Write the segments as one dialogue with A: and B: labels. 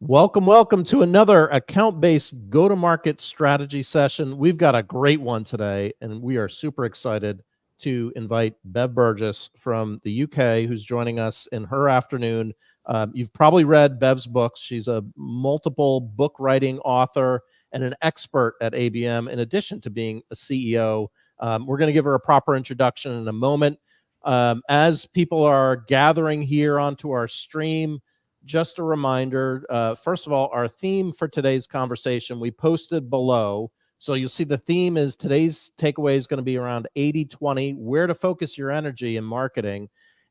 A: Welcome to another account-based go-to-market strategy session. We've got a great one today, and we are super excited to invite Bev Burgess from the UK, who's joining us in her afternoon. You've probably read Bev's books. She's a multiple book writing author and an expert at ABM, in addition to being a CEO. We're going to give her a proper introduction in a moment. As people are gathering here onto our stream, just a reminder, first of all, our theme for today's conversation, we posted below. So you'll see the theme is today's takeaway is going to be around 80-20, where to focus your energy in marketing.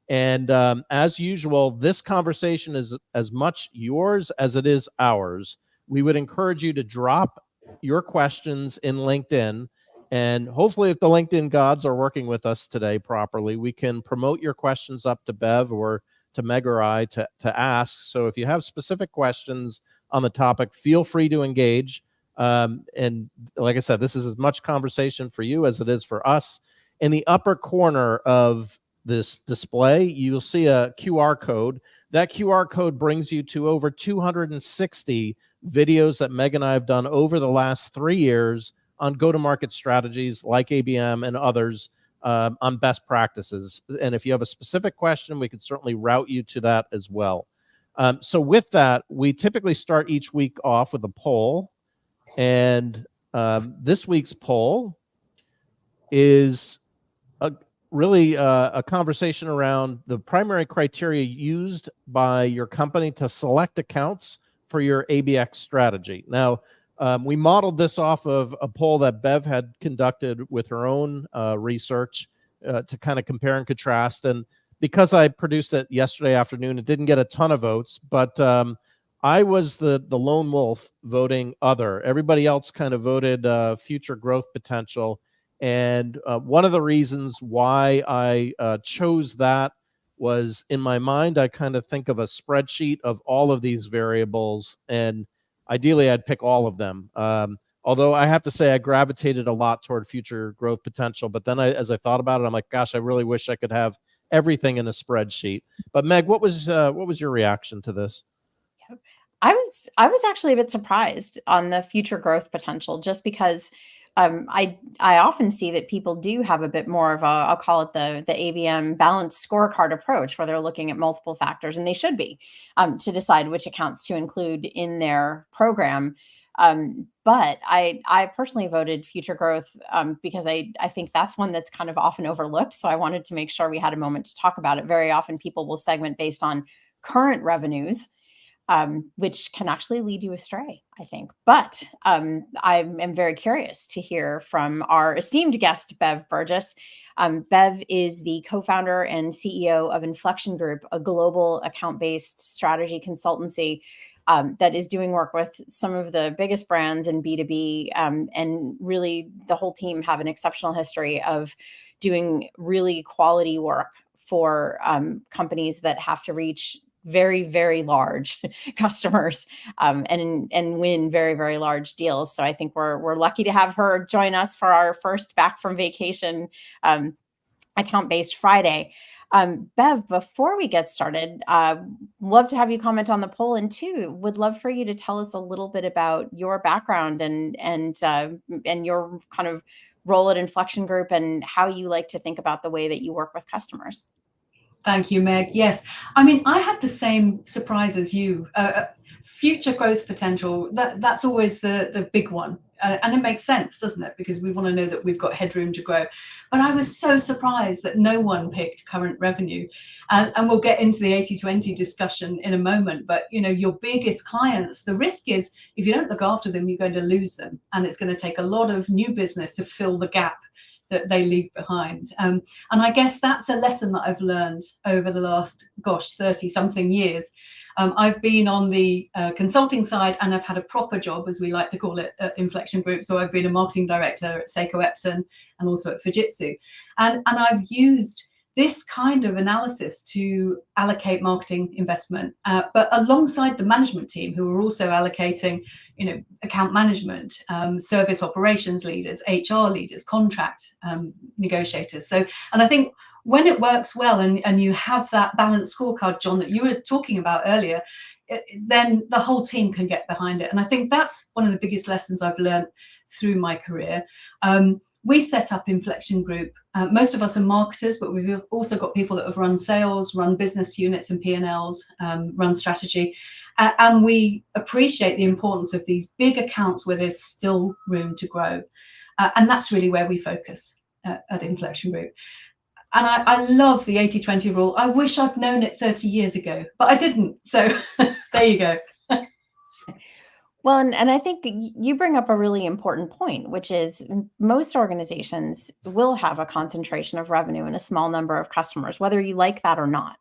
A: And as usual, this conversation is as much yours as it is ours. We would encourage you to drop your questions in LinkedIn. And hopefully, if the LinkedIn gods are working with us today properly, we can promote your questions up to Bev or to Meg or I to ask. So if you have specific questions on the topic, feel free to engage. And like I said, this is as much conversation for you as it is for us. In the upper corner of this display, you'll see a QR code. That QR code brings you to over 260 videos that Meg and I have done over the last 3 years on go-to-market strategies like ABM and others. On best practices. And if you have a specific question, we could certainly route you to that as well. So with that, we typically start each week off with a poll. And this week's poll is really a conversation around the primary criteria used by your company to select accounts for your ABX strategy. Now, we modeled this off of a poll that Bev had conducted with her own research to kind of compare and contrast. And because I produced it yesterday afternoon, it didn't get a ton of votes, but I was the lone wolf voting other. Everybody else kind of voted future growth potential. And one of the reasons why I chose that was, in my mind, I kind of think of a spreadsheet of all of these variables, and ideally, I'd pick all of them. Although I have to say I gravitated a lot toward future growth potential. But then as I thought about it, I'm like, gosh, I really wish I could have everything in a spreadsheet. But Meg, what was your reaction to this?
B: I was actually a bit surprised on the future growth potential, just because I often see that people do have a bit more of a, I'll call it the ABM balanced scorecard approach, where they're looking at multiple factors, and they should be, to decide which accounts to include in their program. But I personally voted future growth because I think that's one that's kind of often overlooked. So I wanted to make sure we had a moment to talk about it. Very often people will segment based on current revenues, which can actually lead you astray, I think. But I am very curious to hear from our esteemed guest, Bev Burgess. Bev is the co-founder and CEO of Inflexion Group, a global account-based strategy consultancy that is doing work with some of the biggest brands in B2B. And really, the whole team have an exceptional history of doing really quality work for companies that have to reach very, very large customers and win very, very large deals. So I think we're lucky to have her join us for our first back from vacation account-based Friday. Bev, before we get started, love to have you comment on the poll, and two, would love for you to tell us a little bit about your background and your kind of role at Inflexion Group and how you like to think about the way that you work with customers.
C: Thank you, Meg. Yes, I mean, I had the same surprise as you. Future growth potential, that's always the big one. And it makes sense, doesn't it? Because we want to know that we've got headroom to grow. But I was so surprised that no one picked current revenue. And we'll get into the 80-20 discussion in a moment. But, you know, your biggest clients, the risk is if you don't look after them, you're going to lose them. And it's going to take a lot of new business to fill the gap that they leave behind. And I guess that's a lesson that I've learned over the last, 30-something years. I've been on the consulting side, and I've had a proper job, as we like to call it, at Inflexion Group. So I've been a marketing director at Seiko Epson and also at Fujitsu. And I've used this kind of analysis to allocate marketing investment, but alongside the management team, who are also allocating, you know, account management, service operations leaders, HR leaders, contract negotiators. So, and I think when it works well and you have that balanced scorecard, John, that you were talking about earlier, then the whole team can get behind it. And I think that's one of the biggest lessons I've learned through my career. We set up Inflexion Group. Most of us are marketers, but we've also got people that have run sales, run business units and P&Ls, run strategy. And we appreciate the importance of these big accounts where there's still room to grow. And that's really where we focus at Inflexion Group. And I love the 80-20 rule. I wish I'd known it 30 years ago, but I didn't. So there you go.
B: Well, and I think you bring up a really important point, which is most organizations will have a concentration of revenue in a small number of customers, whether you like that or not.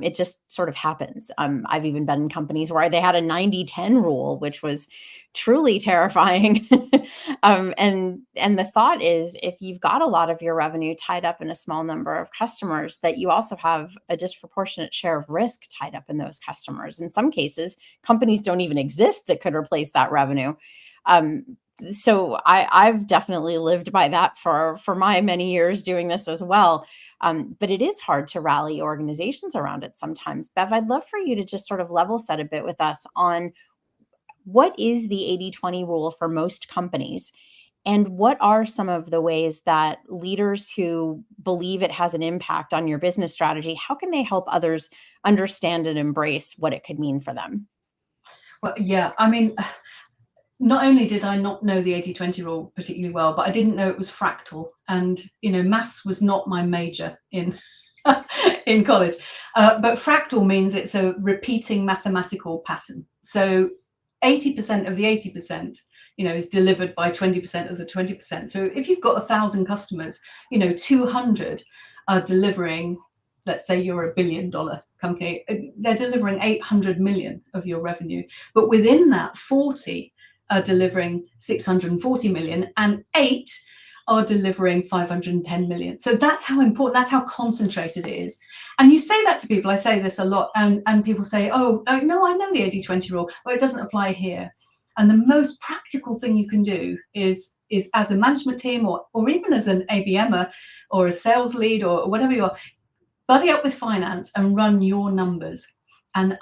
B: It just sort of happens. I've even been in companies where they had a 90-10 rule, which was truly terrifying. And the thought is, if you've got a lot of your revenue tied up in a small number of customers, that you also have a disproportionate share of risk tied up in those customers. In some cases, companies don't even exist that could replace that revenue. So I've definitely lived by that for my many years doing this as well. But it is hard to rally organizations around it sometimes. Bev, I'd love for you to just sort of level set a bit with us on what is the 80-20 rule for most companies, and what are some of the ways that leaders who believe it has an impact on your business strategy, how can they help others understand and embrace what it could mean for them?
C: Well, yeah, I mean, not only did I not know the 80-20 rule particularly well, but I didn't know it was fractal. And, maths was not my major in in college. But fractal means it's a repeating mathematical pattern. So 80% of the 80%, is delivered by 20% of the 20%. So if you've got 1,000 customers, 200 are delivering, let's say you're $1 billion company, they're delivering 800 million of your revenue. But within that, 40 are delivering 640 million and 8 are delivering 510 million. So that's how important, that's how concentrated it is. And you say that to people, I say this a lot, and people say, oh no, I know the 80-20 rule, but it doesn't apply here. And the most practical thing you can do is as a management team or even as an ABMer or a sales lead or whatever you are, buddy up with finance and run your numbers. And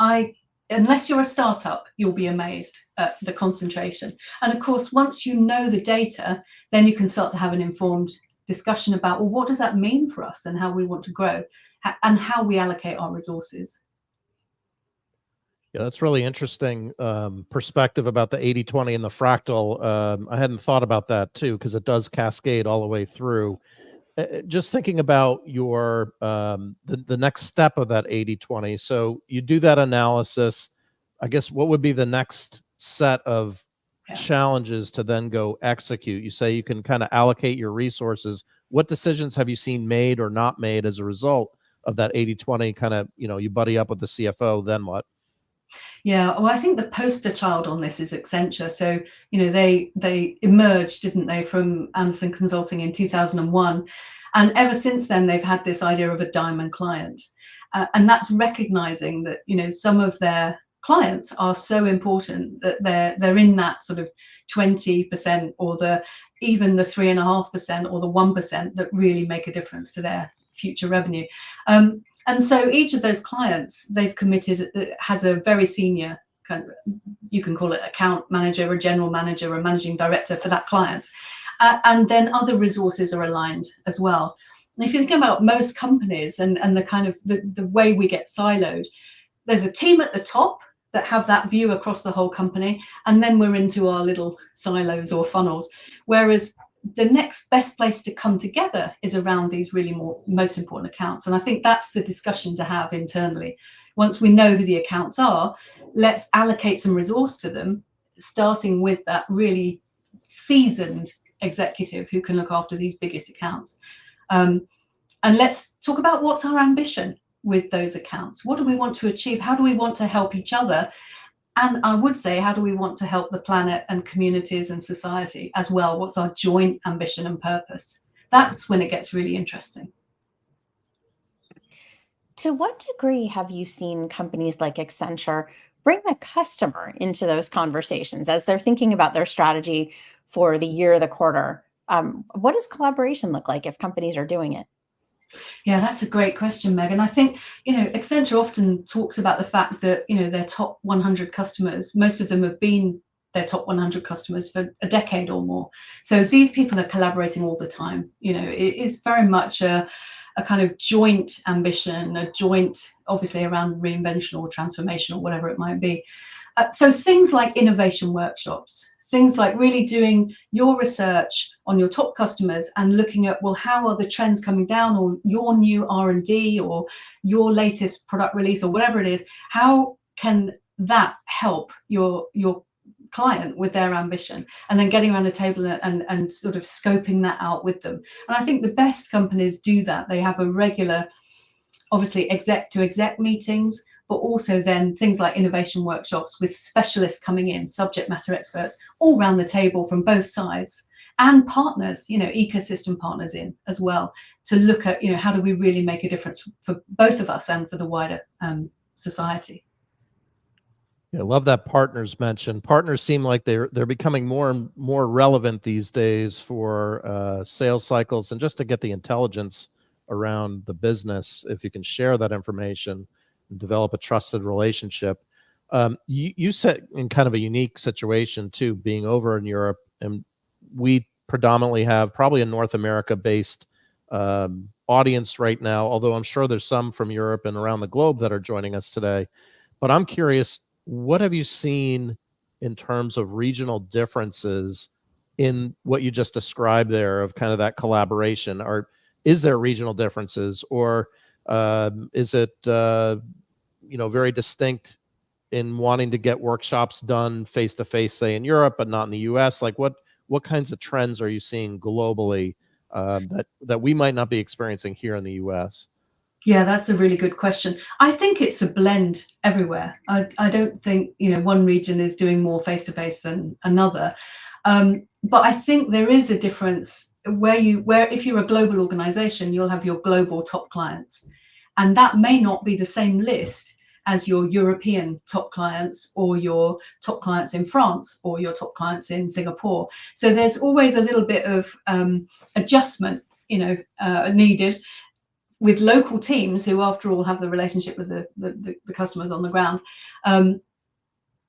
C: unless you're a startup, you'll be amazed at the concentration. And of course, once you know the data, then you can start to have an informed discussion about, well, what does that mean for us and how we want to grow and how we allocate our resources.
A: Yeah, that's really interesting perspective about the 80-20 and the fractal. I hadn't thought about that too, because it does cascade all the way through. Just thinking about your the next step of that 80-20. So you do that analysis. I guess what would be the next set of challenges to then go execute? You say you can kind of allocate your resources. What decisions have you seen made or not made as a result of that 80-20 kind of, you buddy up with the CFO, then what?
C: Yeah, well, I think the poster child on this is Accenture. So, they emerged, didn't they, from Anderson Consulting in 2001. And ever since then, they've had this idea of a diamond client. And that's recognizing that, some of their clients are so important that they're in that sort of 20% or even the 3.5% or the 1% that really make a difference to their future revenue. And so each of those clients they've committed has a very senior kind of, you can call it account manager, a general manager, a managing director for that client. And then other resources are aligned as well. And if you think about most companies and the kind of the way we get siloed, there's a team at the top that have that view across the whole company. And then we're into our little silos or funnels. Whereas the next best place to come together is around these really most important accounts. And I think that's the discussion to have internally. Once we know who the accounts are, let's allocate some resource to them, starting with that really seasoned executive who can look after these biggest accounts. And let's talk about what's our ambition with those accounts. What do we want to achieve? How do we want to help each other? And I would say, how do we want to help the planet and communities and society as well? What's our joint ambition and purpose? That's when it gets really interesting.
B: To what degree have you seen companies like Accenture bring the customer into those conversations as they're thinking about their strategy for the year, the quarter? What does collaboration look like if companies are doing it?
C: Yeah, that's a great question, Meg. And I think, Accenture often talks about the fact that, their top 100 customers, most of them have been their top 100 customers for a decade or more. So these people are collaborating all the time. It is very much a kind of joint ambition, a joint, obviously around reinvention or transformation or whatever it might be. So things like innovation workshops, things like really doing your research on your top customers and looking at, well, how are the trends coming down, or your new R&D or your latest product release or whatever it is, how can that help your client with their ambition, and then getting around the table and sort of scoping that out with them. And I think the best companies do that. They have a regular, obviously, exec to exec meetings, but also then things like innovation workshops with specialists coming in, subject matter experts, all around the table from both sides, and partners, ecosystem partners in as well, to look at, how do we really make a difference for both of us and for the wider society.
A: Yeah, I love that partners mentioned. Partners seem like they're becoming more and more relevant these days for sales cycles and just to get the intelligence around the business. If you can share that information and develop a trusted relationship. You sit in kind of a unique situation too, being over in Europe, and we predominantly have probably a North America-based audience right now, although I'm sure there's some from Europe and around the globe that are joining us today. But I'm curious, what have you seen in terms of regional differences in what you just described there of kind of that collaboration? Or is there regional differences, or is it very distinct in wanting to get workshops done face to face, say in Europe, but not in the US? Like what kinds of trends are you seeing globally that we might not be experiencing here in the US?
C: Yeah, that's a really good question. I think it's a blend everywhere. I don't think, one region is doing more face-to-face than another. But I think there is a difference where if you're a global organization, you'll have your global top clients. And that may not be the same list as your European top clients, or your top clients in France, or your top clients in Singapore. So there's always a little bit of adjustment, needed with local teams who, after all, have the relationship with the customers on the ground,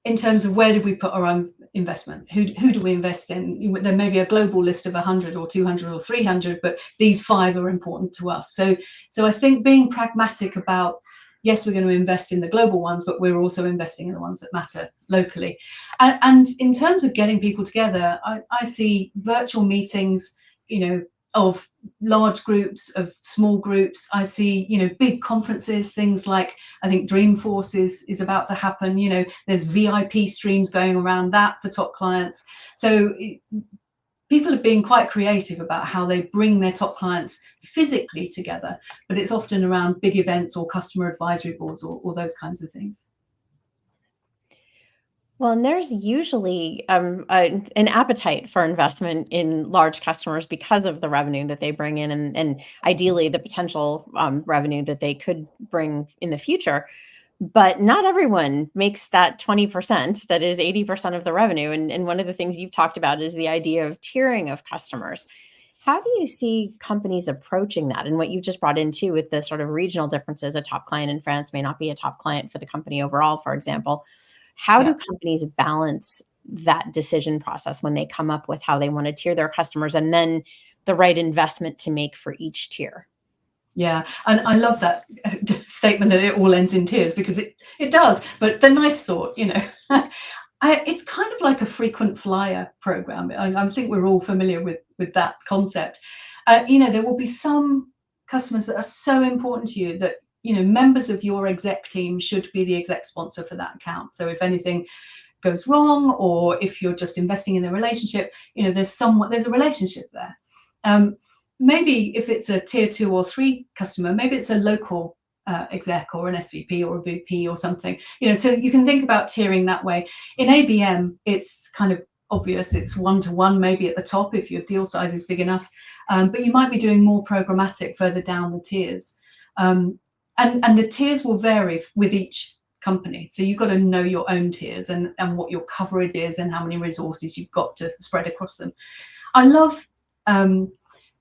C: in terms of where do we put our own investment? Who do we invest in? There may be a global list of 100 or 200 or 300, but these 5 are important to us. So I think being pragmatic about, yes, we're going to invest in the global ones, but we're also investing in the ones that matter locally. And in terms of getting people together, I see virtual meetings, of large groups, of small groups. I see, big conferences, things like, I think Dreamforce is about to happen. There's VIP streams going around that for top clients. So people are being quite creative about how they bring their top clients physically together, but it's often around big events or customer advisory boards or those kinds of things.
B: Well, and there's usually an appetite for investment in large customers because of the revenue that they bring in, and ideally the potential revenue that they could bring in the future. But not everyone makes that 20% that is 80% of the revenue. And one of the things you've talked about is the idea of tiering of customers. How do you see companies approaching that? And what you've just brought into with the sort of regional differences, a top client in France may not be a top client for the company overall, for example. How do companies balance that decision process when they come up with how they want to tier their customers, and then the right investment to make for each tier?
C: Yeah, and I love that statement that it all ends in tears, because it does. But the nice thought, it's kind of like a frequent flyer program. I think we're all familiar with that concept. There will be some customers that are so important to you that members of your exec team should be the exec sponsor for that account. So if anything goes wrong, or if you're just investing in a relationship, there's a relationship there. Maybe if it's a tier 2 or 3 customer, maybe it's a local exec or an SVP or a VP or something. So you can think about tiering that way. In ABM, it's kind of obvious. It's 1-to-1, maybe at the top if your deal size is big enough. But you might be doing more programmatic further down the tiers. And the tiers will vary with each company. So you've got to know your own tiers and what your coverage is and how many resources you've got to spread across them. I love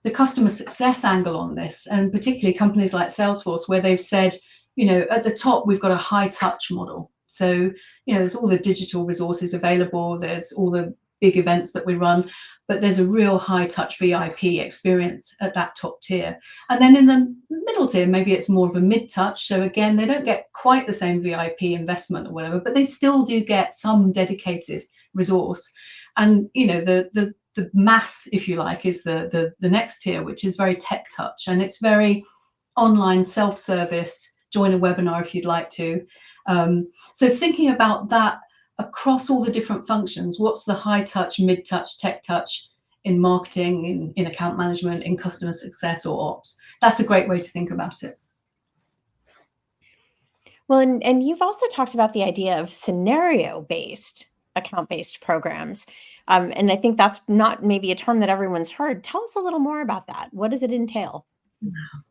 C: the customer success angle on this, and particularly companies like Salesforce, where they've said, at the top, we've got a high touch model. So, there's all the digital resources available, there's all the big events that we run, but there's a real high touch VIP experience at that top tier. And then in the middle tier, maybe it's more of a mid touch. So again, they don't get quite the same VIP investment or whatever, but they still do get some dedicated resource. And, the mass, if you like, is the next tier, which is very tech touch, and it's very online self-service. Join a webinar if you'd like to. So thinking about that across all the different functions, what's the high touch, mid touch, tech touch in marketing, in account management, in customer success or ops? That's a great way to think about it.
B: Well, and you've also talked about the idea of scenario-based, account-based programs. And I think that's not maybe a term that everyone's heard. Tell us a little more about that. What does it entail?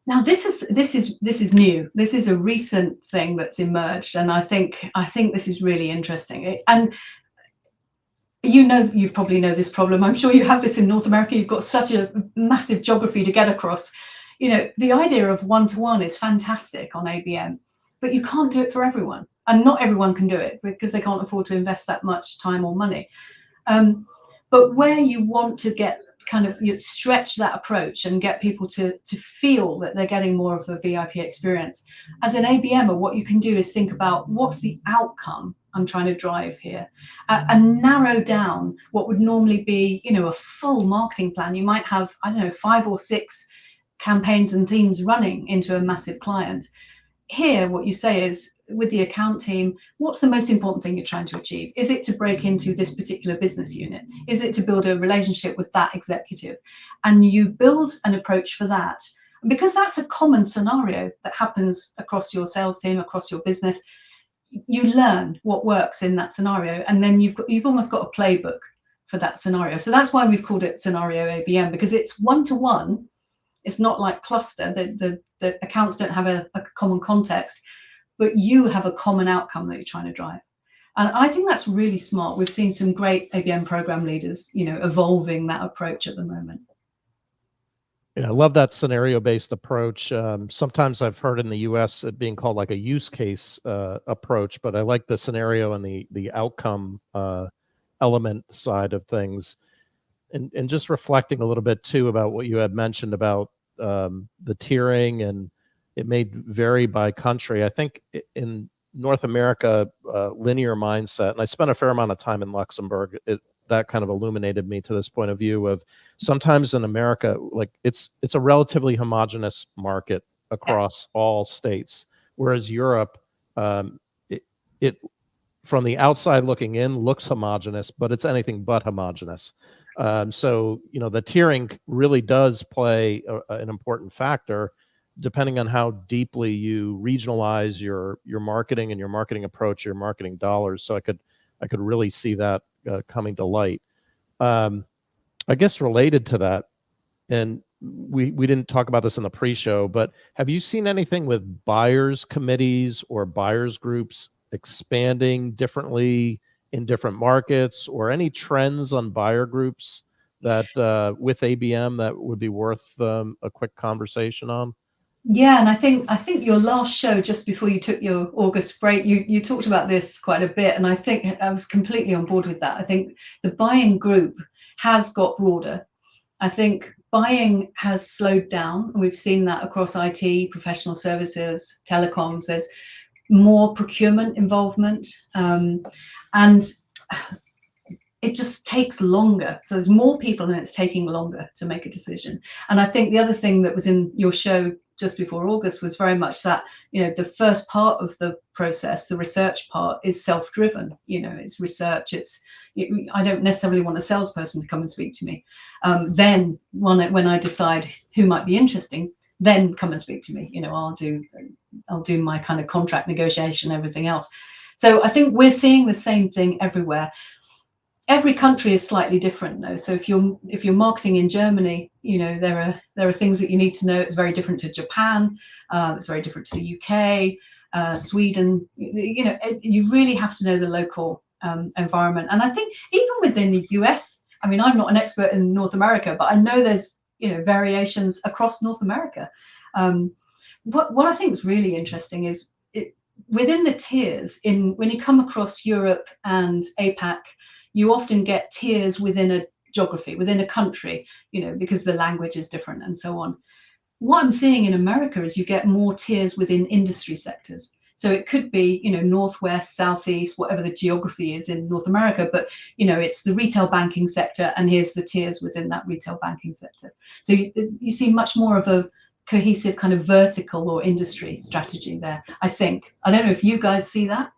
C: Now, this is new. This is a recent thing that's emerged, and I think this is really interesting. And you probably know this problem. I'm sure you have this in North America. You've got such a massive geography to get across. The idea of one-to-one is fantastic on ABM, but you can't do it for everyone, and not everyone can do it because they can't afford to invest that much time or money. But where you want to get stretch that approach and get people to feel that they're getting more of a VIP experience. As an ABMer, what you can do is think about what's the outcome I'm trying to drive here, and narrow down what would normally be, a full marketing plan. You might have, 5 or 6 campaigns and themes running into a massive client. Here, what you say is, with the account team, what's the most important thing you're trying to achieve? Is it to break into this particular business unit? Is it to build a relationship with that executive? And you build an approach for that. And because that's a common scenario that happens across your sales team, across your business, you learn what works in that scenario, and then you've almost got a playbook for that scenario. So that's why we've called it scenario ABM, because it's one-to-one. It's not like cluster. The accounts don't have a common context, but you have a common outcome that you're trying to drive. And I think that's really smart. We've seen some great ABM program leaders, evolving that approach at the moment.
A: Yeah, I love that scenario-based approach. Sometimes I've heard in the US it being called like a use case approach, but I like the scenario and the outcome element side of things. And just reflecting a little bit too about what you had mentioned about the tiering, and it may vary by country. I think in North America, linear mindset, and I spent a fair amount of time in Luxembourg, that kind of illuminated me to this point of view of sometimes in America, like it's a relatively homogenous market across all states, whereas Europe, it from the outside looking in looks homogenous, but it's anything but homogenous. So, the tiering really does play an important factor depending on how deeply you regionalize your marketing and your marketing approach, your marketing dollars. So I could really see that coming to light. I guess related to that, and we didn't talk about this in the pre-show, but have you seen anything with buyers committees or buyers groups expanding differently in different markets, or any trends on buyer groups that with ABM that would be worth a quick conversation on?
C: Yeah, and I think your last show just before you took your August break, you talked about this quite a bit, and I think I was completely on board with that. I think the buying group has got broader. I think buying has slowed down. We've seen that across IT, professional services, telecoms. There's more procurement involvement, and it just takes longer. So there's more people and it's taking longer to make a decision. And I think the other thing that was in your show just before August was very much that, the first part of the process, the research part, is self-driven. It's research. I don't necessarily want a salesperson to come and speak to me. Then when I decide who might be interesting, then come and speak to me. I'll do my kind of contract negotiation, everything else. So I think we're seeing the same thing everywhere. Every country is slightly different though. So if you're marketing in Germany, there are things that you need to know. It's very different to Japan. It's very different to the UK, Sweden. You really have to know the local environment. And I think even within the US, I mean, I'm not an expert in North America, but I know there's variations across North America. What I think is really interesting is within the tiers, when you come across Europe and APAC, you often get tiers within a geography, within a country, because the language is different and so on. What I'm seeing in America is you get more tiers within industry sectors. So it could be, Northwest, Southeast, whatever the geography is in North America, but, it's the retail banking sector, and here's the tiers within that retail banking sector. So you see much more of a cohesive kind of vertical or industry strategy there, I think. I don't know if you guys see that.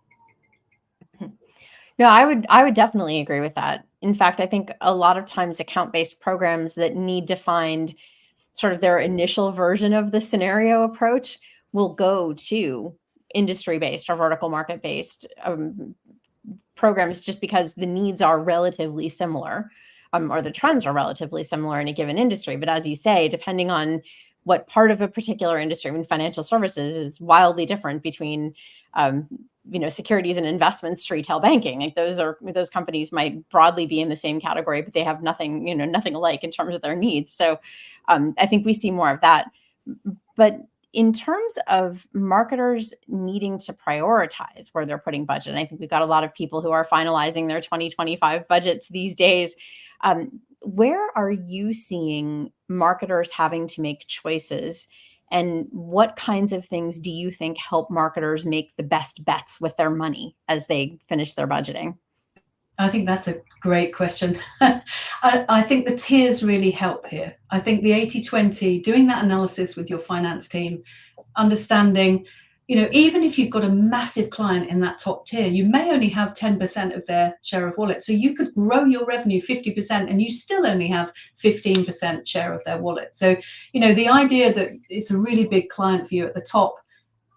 B: No, I would definitely agree with that. In fact, I think a lot of times account-based programs that need to find sort of their initial version of the scenario approach will go to industry-based or vertical market-based programs, just because the needs are relatively similar, or the trends are relatively similar in a given industry. But as you say, depending on what part of a particular industry, I mean, financial services is wildly different between securities and investments to retail banking. Like those companies might broadly be in the same category, but they have nothing alike in terms of their needs. So I think we see more of that. But in terms of marketers needing to prioritize where they're putting budget, and I think we've got a lot of people who are finalizing their 2025 budgets these days. Where are you seeing marketers having to make choices? And what kinds of things do you think help marketers make the best bets with their money as they finish their budgeting?
C: I think that's a great question. I think the tiers really help here. I think the 80-20, doing that analysis with your finance team, understanding, even if you've got a massive client in that top tier, you may only have 10% of their share of wallet. So you could grow your revenue 50% and you still only have 15% share of their wallet. So, the idea that it's a really big client for you at the top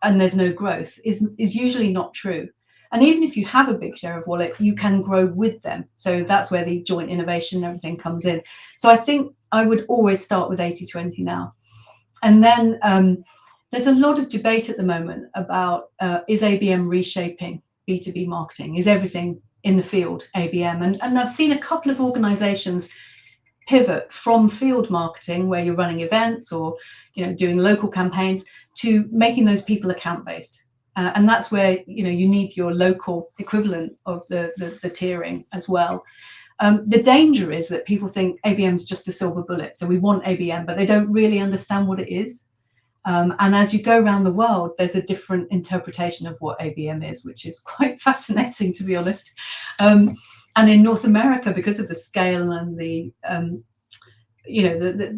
C: and there's no growth is usually not true. And even if you have a big share of wallet, you can grow with them. So that's where the joint innovation and everything comes in. So I think I would always start with 80-20 now. And then there's a lot of debate at the moment about is ABM reshaping B2B marketing? Is everything in the field ABM? And I've seen a couple of organizations pivot from field marketing, where you're running events or doing local campaigns, to making those people account-based. And that's where you need your local equivalent of the tiering as well. The danger is that people think ABM is just the silver bullet. So we want ABM, but they don't really understand what it is. And as you go around the world, there's a different interpretation of what ABM is, which is quite fascinating, to be honest. And in North America, because of the scale and the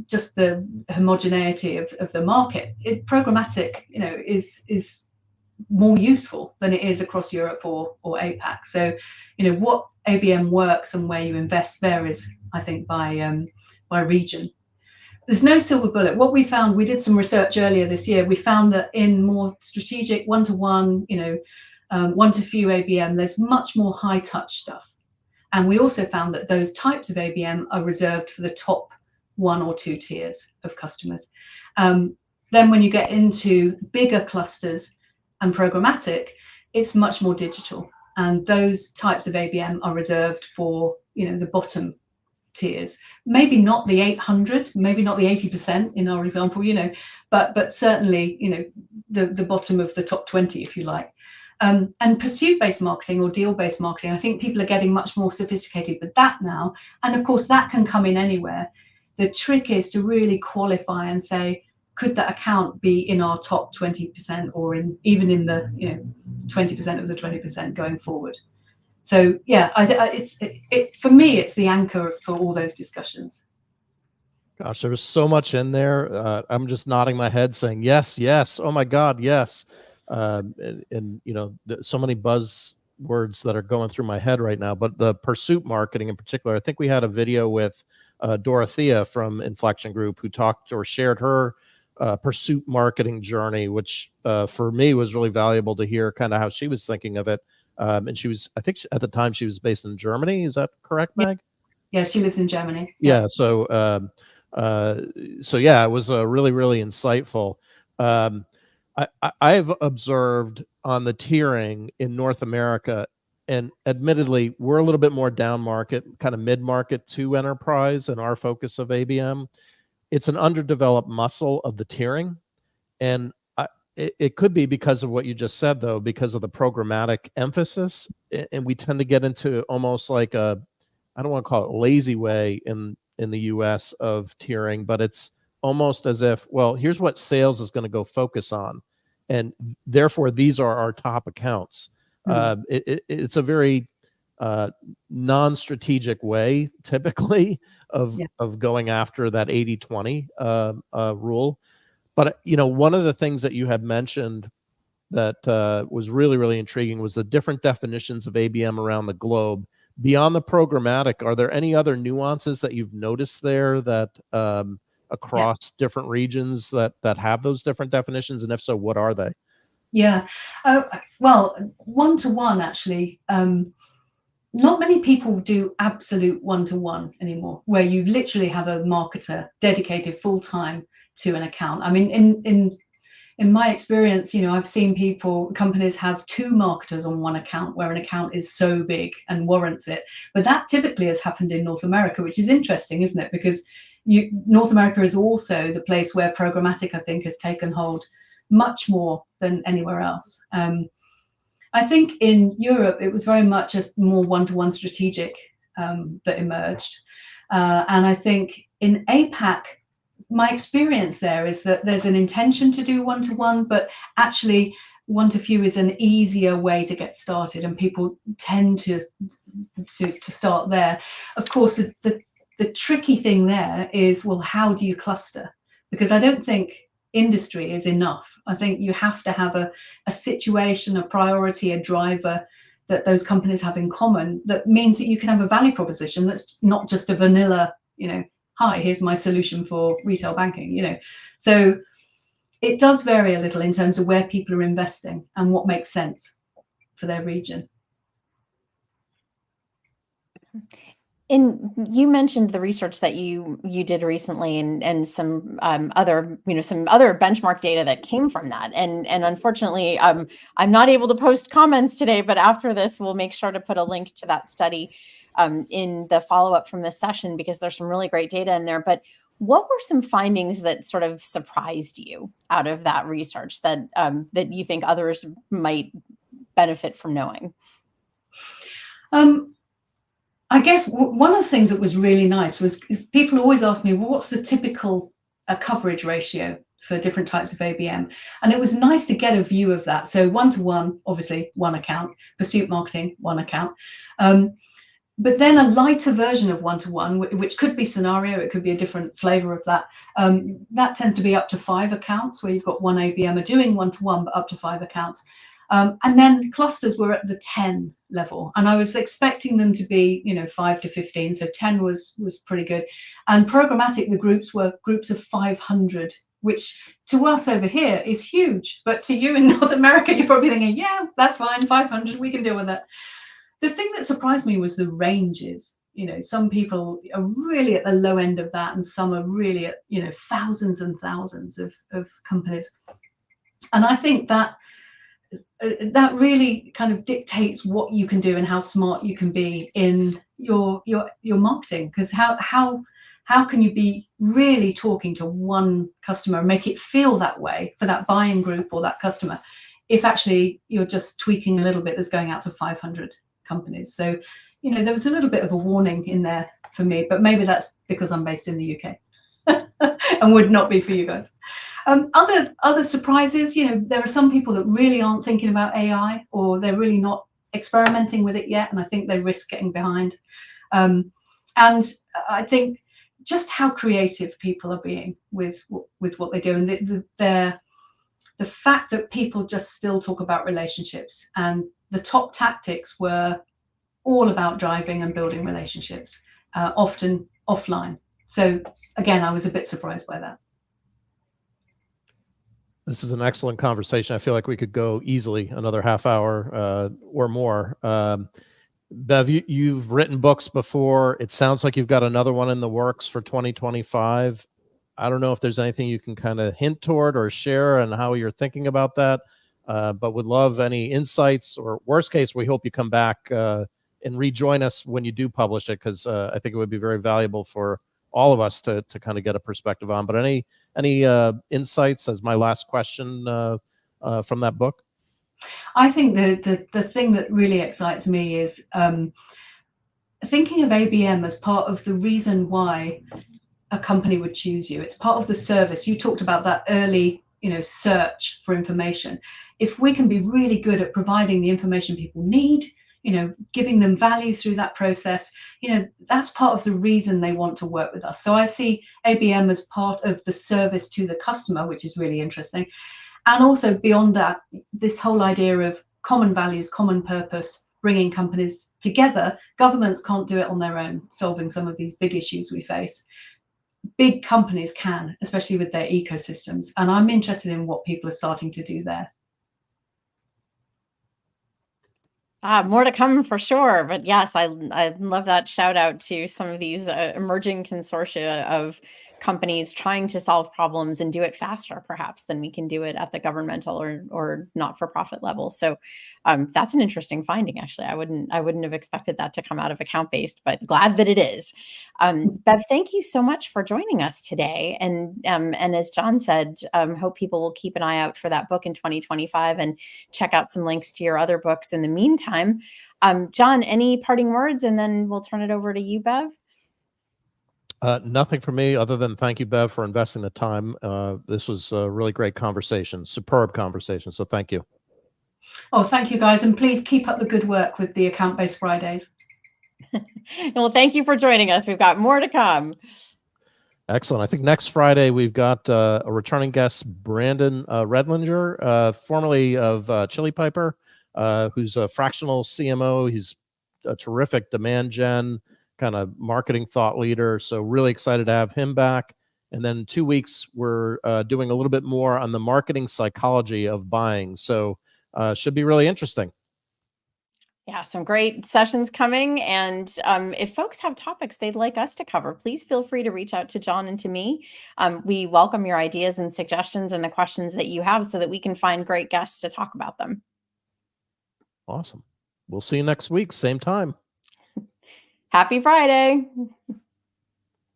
C: just the homogeneity of the market, programmatic is more useful than it is across Europe or APAC. So what ABM works and where you invest varies, I think, by region. There's no silver bullet. What we found, we did some research earlier this year, we found that in more strategic one-to-one, one-to-few ABM, there's much more high-touch stuff. And we also found that those types of ABM are reserved for the top 1 or 2 tiers of customers. Then when you get into bigger clusters and programmatic, it's much more digital. And those types of ABM are reserved for, the bottom tiers. Maybe not the 800, maybe not the 80% in our example, but certainly, the bottom of the top 20, if you like. And pursuit-based marketing or deal-based marketing, I think people are getting much more sophisticated with that now. And of course, that can come in anywhere. The trick is to really qualify and say, could that account be in our top 20% or even in the 20% of the 20% going forward? So yeah, for me, it's the anchor for all those discussions.
A: Gosh, there was so much in there. I'm just nodding my head saying, yes, yes. Oh my God, yes. And so many buzzwords that are going through my head right now, but the pursuit marketing in particular, I think we had a video with Dorothea from Inflexion Group who talked or shared her pursuit marketing journey, which for me was really valuable to hear kind of how she was thinking of it. And I think at the time she was based in Germany. Is that correct, Meg?
C: Yeah, she lives in Germany.
A: Yeah. So yeah, it was really, really insightful. I've observed on the tiering in North America, and admittedly, we're a little bit more down market, kind of mid market to enterprise, and our focus of ABM. it's an underdeveloped muscle of the tiering. And it could be because of what you just said, though, because of the programmatic emphasis. And we tend to get into almost like a, I don't want to call it lazy way in the US of tiering, but it's almost as if, well, here's what sales is going to go focus on. And therefore, these are our top accounts. It's a very non-strategic way, typically, of going after that 80-20 rule. But, one of the things that you had mentioned that was really, really intriguing was the different definitions of ABM around the globe. Beyond the programmatic, are there any other nuances that you've noticed there that across different regions that have those different definitions? And if so, what are they?
C: Yeah. Well, one-to-one, actually. Not many people do absolute one-to-one anymore, where you literally have a marketer dedicated full-time to an account. I mean, in my experience, I've seen companies have two marketers on one account where an account is so big and warrants it. But that typically has happened in North America, which is interesting, isn't it? Because North America is also the place where programmatic, I think, has taken hold much more than anywhere else. I think in Europe, it was very much a more one-to-one strategic that emerged. And I think in APAC, my experience there is that there's an intention to do one-to-one, but actually one-to-few is an easier way to get started, and people tend to start there. Of course, the tricky thing there is, well, how do you cluster? Because I don't think industry is enough. I think you have to have a situation, a priority, a driver that those companies have in common that means that you can have a value proposition that's not just a vanilla, hi, here's my solution for retail banking, So it does vary a little in terms of where people are investing and what makes sense for their region.
B: And you mentioned the research that you did recently, and some other benchmark data that came from that. And unfortunately, I'm not able to post comments today, but after this, we'll make sure to put a link to that study in the follow-up from this session, because there's some really great data in there. But what were some findings that sort of surprised you out of that research that that you think others might benefit from knowing?
C: I guess one of the things that was really nice was people always ask me, well, what's the typical coverage ratio for different types of ABM? And it was nice to get a view of that. So one-to-one, obviously, one account. Pursuit marketing, one account. But then a lighter version of one-to-one, which could be scenario, it could be a different flavor of that. That tends to be up to 5 accounts, where you've got one ABM doing one-to-one, but up to 5 accounts. And then clusters were at the 10 level, and I was expecting them to be, 5 to 15. So 10 was pretty good. And programmatic, the groups were groups of 500, which to us over here is huge. But to you in North America, you're probably thinking, yeah, that's fine, 500, we can deal with that. The thing that surprised me was the ranges. Some people are really at the low end of that, and some are really at, thousands and thousands of companies. And I think that really kind of dictates what you can do and how smart you can be in your marketing. Because how can you be really talking to one customer and make it feel that way for that buying group or that customer, if actually you're just tweaking a little bit that's going out to 500 companies? So there was a little bit of a warning in there for me, but maybe that's because I'm based in the UK and would not be for you guys. Other surprises, there are some people that really aren't thinking about AI, or they're really not experimenting with it yet, and I think they risk getting behind. And I think just how creative people are being with what they do, and the fact that people just still talk about relationships, and the top tactics were all about driving and building relationships, often offline. So again, I was a bit surprised by that.
A: This is an excellent conversation. I feel like we could go easily another half hour or more. Bev, you've written books before. It sounds like you've got another one in the works for 2025. I don't know if there's anything you can kind of hint toward or share on how you're thinking about that, but would love any insights, or worst case, we hope you come back and rejoin us when you do publish it, because I think it would be very valuable for all of us to kind of get a perspective on. But any insights as my last question from that book?
C: I think the thing that really excites me is thinking of ABM as part of the reason why a company would choose you. It's part of the service. You talked about that early, search for information. If we can be really good at providing the information people need, giving them value through that process, that's part of the reason they want to work with us. So I see ABM as part of the service to the customer, which is really interesting. And also beyond that, this whole idea of common values, common purpose, bringing companies together. Governments can't do it on their own, solving some of these big issues we face. Big companies can, especially with their ecosystems. And I'm interested in what people are starting to do there.
B: More to come for sure. But yes, I love that shout out to some of these emerging consortia of companies trying to solve problems and do it faster, perhaps, than we can do it at the governmental or not-for-profit level. So that's an interesting finding. Actually, I wouldn't have expected that to come out of account-based, but glad that it is. Bev, thank you so much for joining us today. And as John said, hope people will keep an eye out for that book in 2025 and check out some links to your other books in the meantime. John, any parting words, and then we'll turn it over to you, Bev.
A: Nothing for me other than thank you, Bev, for investing the time. This was a really great conversation, superb conversation. So thank you.
C: Oh, thank you, guys. And please keep up the good work with the Account-Based Fridays.
B: Well, thank you for joining us. We've got more to come.
A: Excellent. I think next Friday we've got a returning guest, Brandon Redlinger, formerly of Chili Piper, who's a fractional CMO. He's a terrific demand gen kind of marketing thought leader. So really excited to have him back. And then in 2 weeks, we're doing a little bit more on the marketing psychology of buying. So should be really interesting.
B: Yeah, some great sessions coming. And if folks have topics they'd like us to cover, please feel free to reach out to John and to me. We welcome your ideas and suggestions and the questions that you have so that we can find great guests to talk about them.
A: Awesome. We'll see you next week, same time.
B: Happy Friday.